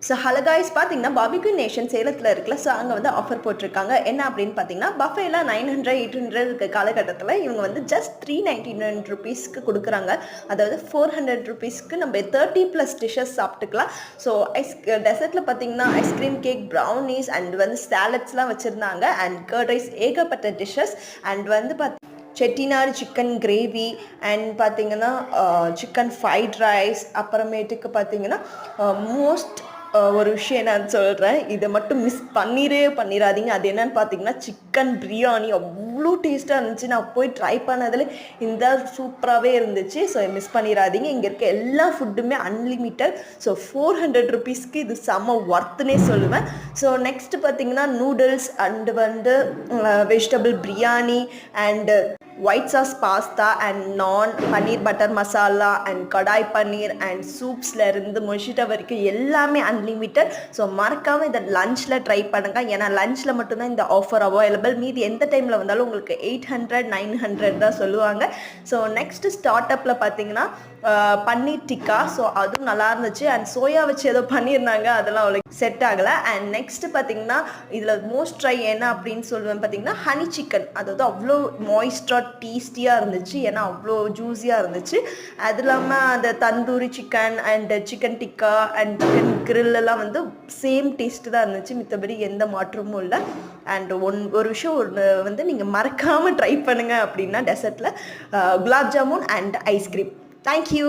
So hello guys, பார்த்தீங்கன்னா barbecue nation சேலத்தில் இருக்குல்ல. ஸோ அங்கே வந்து ஆஃபர் போட்டிருக்காங்க. என்ன அப்படின்னு பார்த்தீங்கன்னா, பஃபேலாம் 900 800 இருக்க காலகட்டத்தில் இவங்க வந்து ஜஸ்ட் 399 ருபீஸ்க்கு கொடுக்குறாங்க. அதாவது 400 ருபீஸ்க்கு நம்ம 30+ டிஷ்ஷஸ் சாப்பிட்டுக்கலாம். ஸோ டெசர்ட்டில் பார்த்தீங்கன்னா ஐஸ்கிரீம், கேக், ப்ரௌனிஸ் அண்ட் வந்து சாலட்ஸ்லாம் வச்சுருந்தாங்க. அண்ட் கர்ட் ரைஸ், ஏகப்பட்ட டிஷ்ஷஸ். அண்ட் வந்து செட்டிநாடு சிக்கன் கிரேவி அண்ட் பார்த்தீங்கன்னா சிக்கன் ஃப்ரைட் ரைஸ். அப்புறமேட்டுக்கு பார்த்தீங்கன்னா மோஸ்ட் ஒரு விஷயம் என்னன்னு சொல்கிறேன், இதை மட்டும் மிஸ் பண்ணிடாதீங்க. அது என்னன்னு பார்த்தீங்கன்னா சிக்கன் பிரியாணி அவ்வளோ டேஸ்ட்டாக இருந்துச்சு. நான் போய் ட்ரை பண்ணதில் இந்த சூப்பராகவே இருந்துச்சு. ஸோ மிஸ் பண்ணிடாதீங்க. இங்கே இருக்க எல்லா ஃபுட்டுமே அன்லிமிட்டட். ஸோ 400 ருபீஸ்க்கு இது செம்ம ஒர்த்துனே சொல்லுவேன். ஸோ நெக்ஸ்ட்டு பார்த்தீங்கன்னா நூடுல்ஸ் அண்டு வந்து vegetable biryani and white sauce pasta and naan, paneer butter masala and kadai paneer and சூப்ஸ்லேருந்து மொஷிட்டோ வரைக்கும் எல்லாமே அன்லிமிட்டட். ஸோ மறக்காமல் இதை லஞ்சில் ட்ரை பண்ணுங்கள். ஏன்னா லஞ்சில் மட்டும்தான் இந்த ஆஃபர் அவைலபிள். மீதி எந்த டைமில் வந்தாலும் உங்களுக்கு 800 900 தான் சொல்லுவாங்க. ஸோ நெக்ஸ்ட்டு ஸ்டார்ட் அப்பில் பார்த்தீங்கன்னா பன்னீர் டிக்கா. ஸோ அதுவும் நல்லா இருந்துச்சு. அண்ட் சோயா வச்சு ஏதோ பண்ணியிருந்தாங்க, அதெல்லாம் அவளுக்கு செட் ஆகலை. அண்ட் நெக்ஸ்ட்டு பார்த்தீங்கன்னா இதில் மோஸ்ட் ட்ரை என்ன அப்படின்னு சொல்லுவேன் பார்த்தீங்கன்னா ஹனி சிக்கன். அதாவது அவ்வளோ மாய்ஸ்டராக டேஸ்டியாக இருந்துச்சு. ஏன்னா அவ்வளோ ஜூஸியாக இருந்துச்சு. அது இல்லாமல் அந்த tandoori chicken and chicken tikka and chicken கிரில்லாம் வந்து சேம் டேஸ்ட்டு தான் இருந்துச்சு. மித்தபடி எந்த மாற்றமும் இல்லை. அண்ட் ஒரு விஷயம் வந்து நீங்கள் மறக்காமல் ட்ரை பண்ணுங்கள் அப்படின்னா டெசர்ட்டில் gulab jamun and ice cream. Thank you.